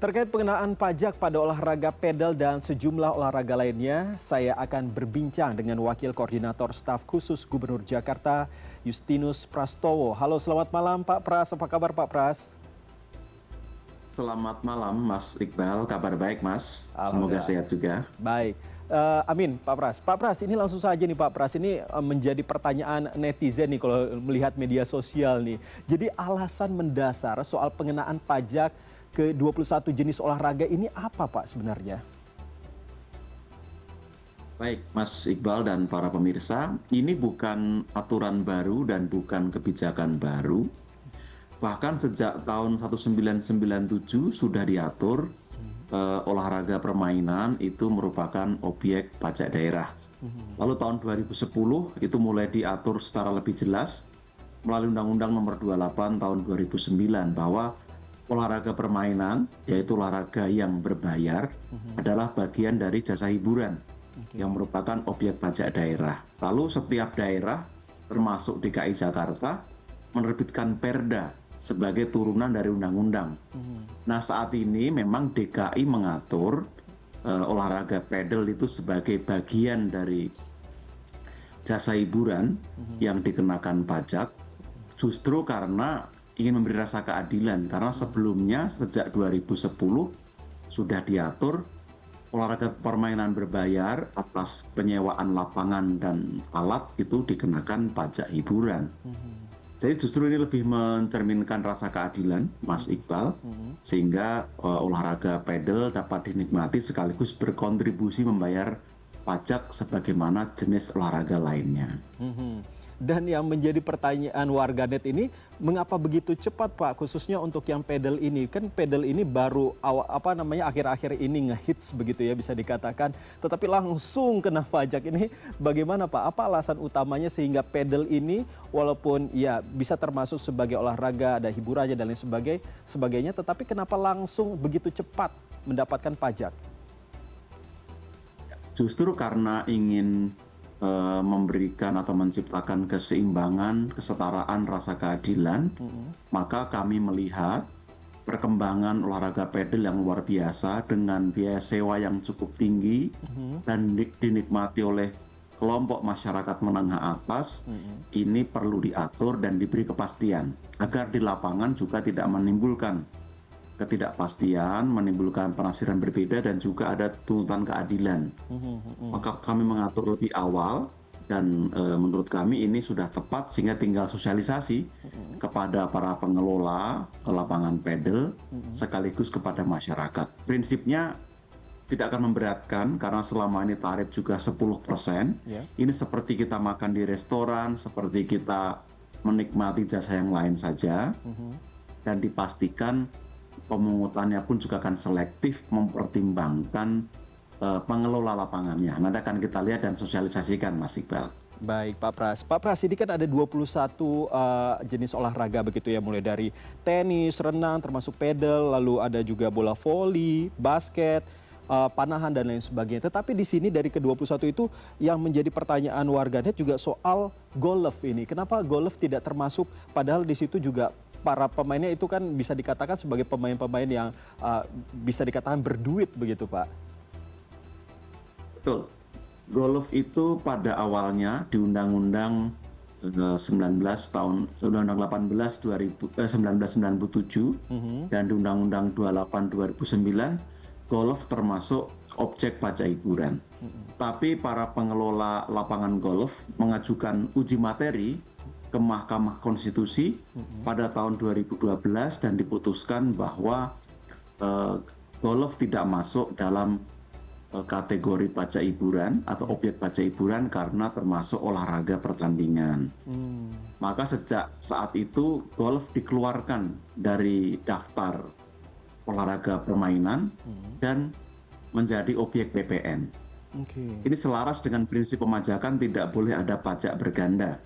Terkait pengenaan pajak pada olahraga pedal dan sejumlah olahraga lainnya, saya akan berbincang dengan Wakil Koordinator Staf Khusus Gubernur Jakarta, Justinus Prastowo. Halo, selamat malam Pak Pras. Apa kabar Pak Pras? Selamat malam Mas Iqbal, kabar baik Mas, semoga Alhamdulillah. sehat juga. Baik. Amin, Pak Pras. Pak Pras, ini langsung saja nih Pak Pras. Ini menjadi pertanyaan netizen nih kalau melihat media sosial nih. Jadi alasan mendasar soal pengenaan pajak ke 21 jenis olahraga ini apa Pak sebenarnya? Baik Mas Iqbal dan para pemirsa, ini bukan aturan baru dan bukan kebijakan baru. Bahkan sejak tahun 1997 sudah diatur olahraga permainan itu merupakan objek pajak daerah. Lalu tahun 2010 itu mulai diatur secara lebih jelas melalui Undang-Undang Nomor 28 tahun 2009 bahwa olahraga permainan, yaitu olahraga yang berbayar, adalah bagian dari jasa hiburan yang merupakan objek pajak daerah. Lalu setiap daerah, termasuk DKI Jakarta, menerbitkan perda sebagai turunan dari undang-undang. Nah saat ini memang DKI mengatur olahraga pedal itu sebagai bagian dari jasa hiburan yang dikenakan pajak, justru karena ingin memberi rasa keadilan, karena sebelumnya sejak 2010 sudah diatur olahraga permainan berbayar atas penyewaan lapangan dan alat itu dikenakan pajak hiburan. Jadi justru ini lebih mencerminkan rasa keadilan, Mas Iqbal, sehingga olahraga pedal dapat dinikmati sekaligus berkontribusi membayar pajak sebagaimana jenis olahraga lainnya. Dan yang menjadi pertanyaan warganet ini, mengapa begitu cepat Pak, khususnya untuk yang pedal ini? Kan pedal ini baru akhir-akhir ini ngehits begitu ya bisa dikatakan, tetapi langsung kena pajak ini. Bagaimana Pak? Apa alasan utamanya sehingga pedal ini walaupun ya bisa termasuk sebagai olahraga, ada hiburannya dan lain sebagainya, tetapi kenapa langsung begitu cepat mendapatkan pajak? Justru karena ingin memberikan atau menciptakan keseimbangan, kesetaraan, rasa keadilan, maka kami melihat perkembangan olahraga pedal yang luar biasa dengan biaya sewa yang cukup tinggi dan dinikmati oleh kelompok masyarakat menengah atas, ini perlu diatur dan diberi kepastian agar di lapangan juga tidak menimbulkan ketidakpastian, menimbulkan penafsiran berbeda dan juga ada tuntutan keadilan. Maka kami mengatur lebih awal dan menurut kami ini sudah tepat sehingga tinggal sosialisasi kepada para pengelola lapangan pedal sekaligus kepada masyarakat. Prinsipnya tidak akan memberatkan karena selama ini tarif juga 10%. Ini seperti kita makan di restoran, seperti kita menikmati jasa yang lain saja, dan dipastikan pemungutannya pun juga akan selektif mempertimbangkan pengelola lapangannya. Nanti akan kita lihat dan sosialisasikan Mas Iqbal. Baik Pak Pras. Pak Pras, ini kan ada 21 jenis olahraga begitu ya, mulai dari tenis, renang, termasuk pedal, lalu ada juga bola voli, basket, panahan dan lain sebagainya. Tetapi di sini dari ke-21 itu yang menjadi pertanyaan warganet juga soal golf ini. Kenapa golf tidak termasuk padahal di situ juga para pemainnya itu kan bisa dikatakan sebagai pemain-pemain yang bisa dikatakan berduit begitu Pak. Betul. Golf itu pada awalnya di Undang-Undang 19 tahun Undang-Undang 18 1997 dan di Undang-Undang 28 2009 golf termasuk objek pajak hiburan. Tapi para pengelola lapangan golf mengajukan uji materi ke Mahkamah Konstitusi pada tahun 2012 dan diputuskan bahwa golf tidak masuk dalam kategori pajak hiburan atau objek pajak hiburan karena termasuk olahraga pertandingan. Maka sejak saat itu golf dikeluarkan dari daftar olahraga permainan dan menjadi objek PPN. Ini selaras dengan prinsip pemajakan tidak boleh ada pajak berganda.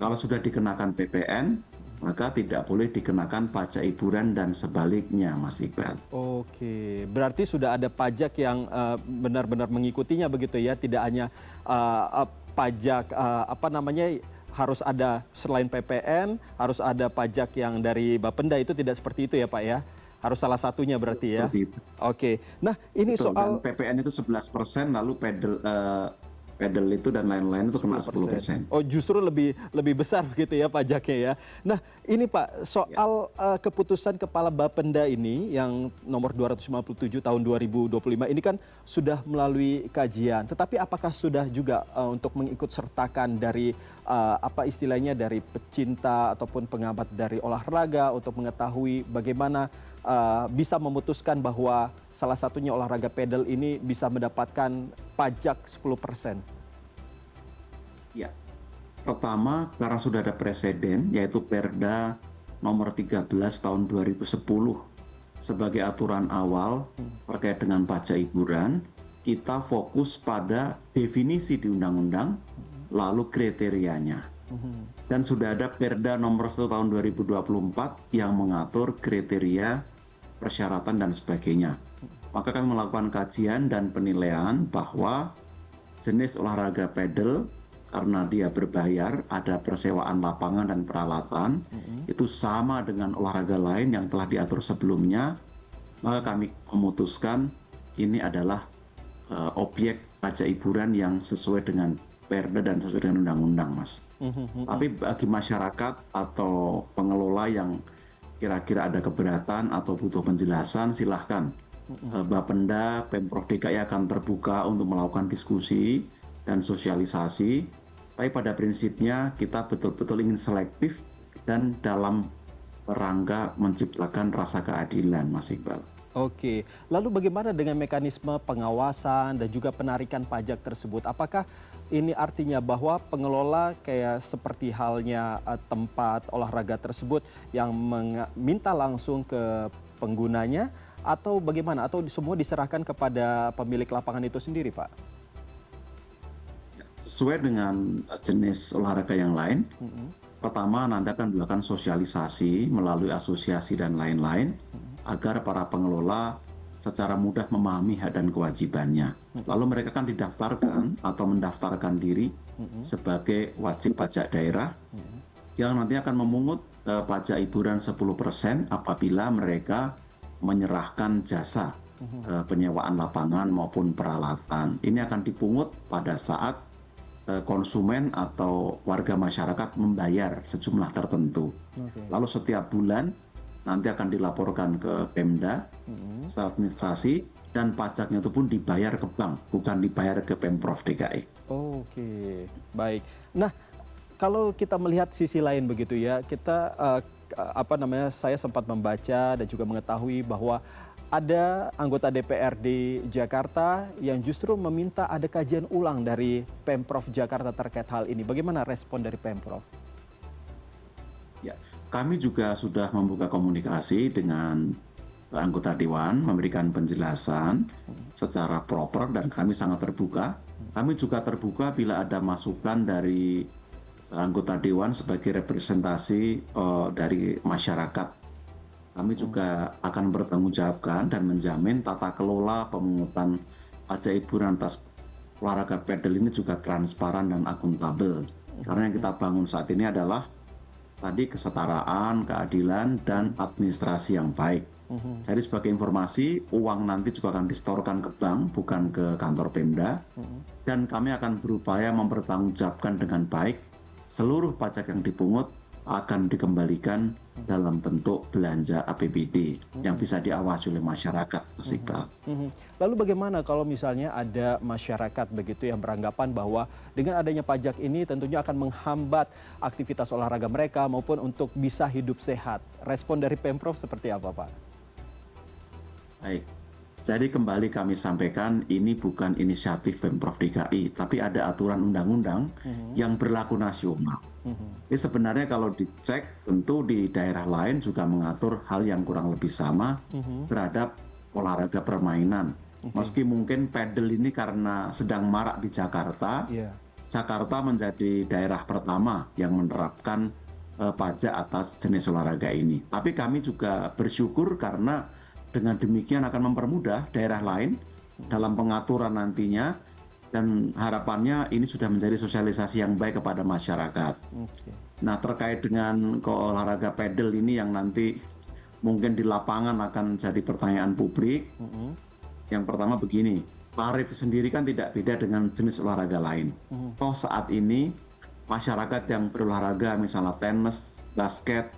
Kalau sudah dikenakan PPN, maka tidak boleh dikenakan pajak hiburan dan sebaliknya, Mas Iqbal. Oke, berarti sudah ada pajak yang benar-benar mengikutinya begitu ya, tidak hanya pajak harus ada selain PPN, harus ada pajak yang dari Bapenda, itu tidak seperti itu ya Pak ya? Harus salah satunya berarti ya. seperti itu. Oke. Nah, ini Betul, dan soal PPN itu 11%, lalu pedal itu dan lain-lain itu kena 10%. Oh, justru lebih lebih besar begitu ya pajaknya ya. Nah, ini Pak, Ya. soal keputusan Kepala Bapenda ini yang nomor 257 tahun 2025 ini kan sudah melalui kajian. Tetapi apakah sudah juga untuk mengikut sertakan dari apa istilahnya dari pecinta ataupun pengamat dari olahraga untuk mengetahui bagaimana bisa memutuskan bahwa salah satunya olahraga pedal ini bisa mendapatkan pajak 10%? Ya, pertama karena sudah ada presiden yaitu Perda nomor 13 tahun 2010 sebagai aturan awal terkait dengan pajak hiburan, kita fokus pada definisi di undang-undang lalu kriterianya. Dan sudah ada Perda nomor 1 tahun 2024 yang mengatur kriteria, persyaratan dan sebagainya. Maka kami melakukan kajian dan penilaian bahwa jenis olahraga pedal karena dia berbayar, ada persewaan lapangan dan peralatan, itu sama dengan olahraga lain yang telah diatur sebelumnya, maka kami memutuskan ini adalah objek pajak hiburan yang sesuai dengan Perda dan sesuai dengan undang-undang, Mas. Tapi bagi masyarakat atau pengelola yang kira-kira ada keberatan atau butuh penjelasan, silahkan. Bapenda, Pemprov DKI akan terbuka untuk melakukan diskusi dan sosialisasi. Tapi pada prinsipnya kita betul-betul ingin selektif dan dalam rangka menciptakan rasa keadilan, Mas Iqbal. Oke, lalu bagaimana dengan mekanisme pengawasan dan juga penarikan pajak tersebut? Apakah ini artinya bahwa pengelola kayak seperti halnya tempat olahraga tersebut yang meminta langsung ke penggunanya atau bagaimana? Atau semua diserahkan kepada pemilik lapangan itu sendiri, Pak? Sesuai dengan jenis olahraga yang lain, pertama nanti akan dilakukan sosialisasi melalui asosiasi dan lain-lain agar para pengelola secara mudah memahami hak dan kewajibannya. Lalu mereka akan didaftarkan atau mendaftarkan diri sebagai wajib pajak daerah yang nanti akan memungut pajak hiburan 10% apabila mereka menyerahkan jasa penyewaan lapangan maupun peralatan. Ini akan dipungut pada saat konsumen atau warga masyarakat membayar sejumlah tertentu. Lalu setiap bulan nanti akan dilaporkan ke Pemda secara administrasi dan pajaknya itu pun dibayar ke bank, bukan dibayar ke Pemprov DKI. Oke, baik. Nah, kalau kita melihat sisi lain begitu ya, kita saya sempat membaca dan juga mengetahui bahwa ada anggota DPRD Jakarta yang justru meminta ada kajian ulang dari Pemprov Jakarta terkait hal ini. Bagaimana respon dari Pemprov? Ya, kami juga sudah membuka komunikasi dengan anggota Dewan, memberikan penjelasan secara proper dan kami sangat terbuka. Kami juga terbuka bila ada masukan dari anggota Dewan sebagai representasi dari masyarakat. Kami juga akan bertanggungjawabkan dan menjamin tata kelola pemungutan pajak hiburan atas olahraga pedal ini juga transparan dan akuntabel. Karena yang kita bangun saat ini adalah tadi kesetaraan, keadilan, dan administrasi yang baik. Jadi sebagai informasi, uang nanti juga akan disetorkan ke bank, bukan ke kantor Pemda. Dan kami akan berupaya mempertanggungjawabkan dengan baik seluruh pajak yang dipungut akan dikembalikan dalam bentuk belanja APBD yang bisa diawasi oleh masyarakat, Mas Iqbal. Lalu bagaimana kalau misalnya ada masyarakat begitu yang beranggapan bahwa dengan adanya pajak ini tentunya akan menghambat aktivitas olahraga mereka maupun untuk bisa hidup sehat. Respon dari Pemprov seperti apa, Pak? Baik, jadi kembali kami sampaikan ini bukan inisiatif Pemprov DKI, tapi ada aturan undang-undang yang berlaku nasional. Ini sebenarnya kalau dicek tentu di daerah lain juga mengatur hal yang kurang lebih sama terhadap olahraga permainan. Meski mungkin pedal ini karena sedang marak di Jakarta, Jakarta menjadi daerah pertama yang menerapkan pajak atas jenis olahraga ini. Tapi kami juga bersyukur karena dengan demikian akan mempermudah daerah lain dalam pengaturan nantinya. Dan harapannya ini sudah menjadi sosialisasi yang baik kepada masyarakat. Nah, terkait dengan olahraga pedal ini yang nanti mungkin di lapangan akan jadi pertanyaan publik. Yang pertama begini, lari itu sendiri kan tidak beda dengan jenis olahraga lain. Toh saat ini masyarakat yang berolahraga misalnya tenis, basket,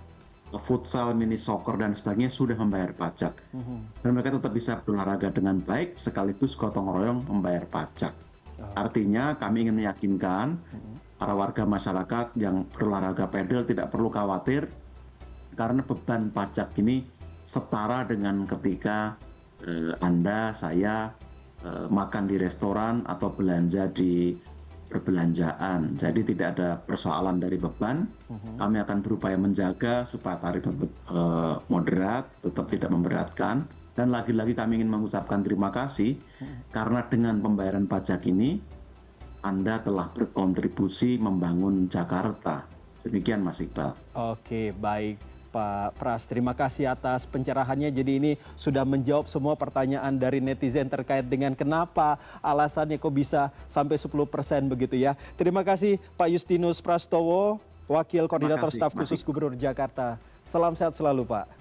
futsal, mini soccer dan sebagainya sudah membayar pajak. Dan mereka tetap bisa berolahraga dengan baik sekaligus gotong royong membayar pajak. Artinya kami ingin meyakinkan para warga masyarakat yang berolahraga pedal tidak perlu khawatir karena beban pajak ini setara dengan ketika Anda, saya makan di restoran atau belanja di perbelanjaan. Jadi tidak ada persoalan dari beban. Kami akan berupaya menjaga supaya tarif moderat, tetap tidak memberatkan. Dan lagi-lagi kami ingin mengucapkan terima kasih karena dengan pembayaran pajak ini Anda telah berkontribusi membangun Jakarta. Demikian Mas Iqbal. Oke, baik Pak Pras. Terima kasih atas pencerahannya. Jadi ini sudah menjawab semua pertanyaan dari netizen terkait dengan kenapa alasannya kok bisa sampai 10% begitu ya. Terima kasih Pak Justinus Prastowo, Wakil Koordinator Staf Khusus Gubernur Jakarta. Salam sehat selalu Pak.